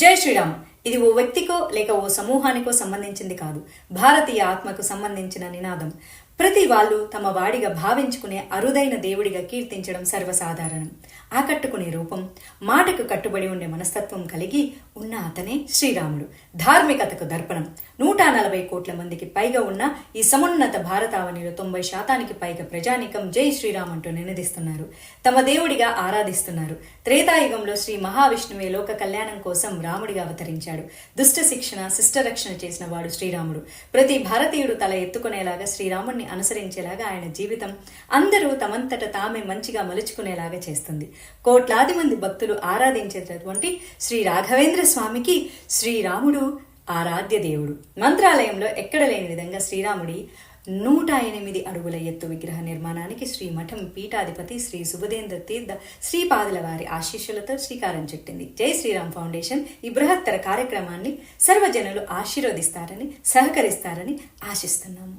జై శ్రీరామ్. ఇది ఓ వ్యక్తికో లేక ఓ సమూహానికో సంబంధించింది కాదు. భారతీయ ఆత్మకు సంబంధించిన నినాదం. ప్రతి వాళ్ళు తమ వాడిగా భావించుకునే అరుదైన దేవుడిగా కీర్తించడం సర్వసాధారణం. ఆకట్టుకునే రూపం, మాటకు కట్టుబడి ఉండే మనస్తత్వం కలిగి ఉన్న అతనే శ్రీరాముడు. ధార్మికతకు దర్పణం. 140 కోట్ల మందికి పైగా ఉన్న ఈ సమున్నత భారతావనిలో 90% పైగా ప్రజానికం జై శ్రీరామ్ అంటూ నినదిస్తున్నారు. తమ దేవుడిగా ఆరాధిస్తున్నారు. త్రేతాయుగంలో శ్రీ మహావిష్ణువే లోక కళ్యాణం కోసం రాముడిగా అవతరించాడు. దుష్ట శిక్షణ, శిష్ట రక్షణ చేసిన వాడు శ్రీరాముడు. ప్రతి భారతీయుడు తల ఎత్తుకునేలాగా శ్రీరాముడిని అనుసరించేలాగా ఆయన జీవితం అందరూ తమంతట తామే మంచిగా మలుచుకునేలాగా చేస్తుంది. కోట్లాది మంది భక్తులు ఆరాధించేటటువంటి శ్రీ రాఘవేంద్ర స్వామికి శ్రీరాముడు ఆరాధ్య దేవుడు. మంత్రాలయంలో ఎక్కడ లేని విధంగా శ్రీరాముడి 108 అడుగుల ఎత్తు విగ్రహ నిర్మాణానికి శ్రీ మఠం పీఠాధిపతి శ్రీ సుబుధేంద్ర తీర్థ శ్రీపాదుల వారి ఆశీస్సులతో శ్రీకారం చుట్టింది. జై శ్రీరామ్ ఫౌండేషన్ ఈ బృహత్తర కార్యక్రమాన్ని సర్వజనులు ఆశీర్వదిస్తారని, సహకరిస్తారని ఆశిస్తున్నాము.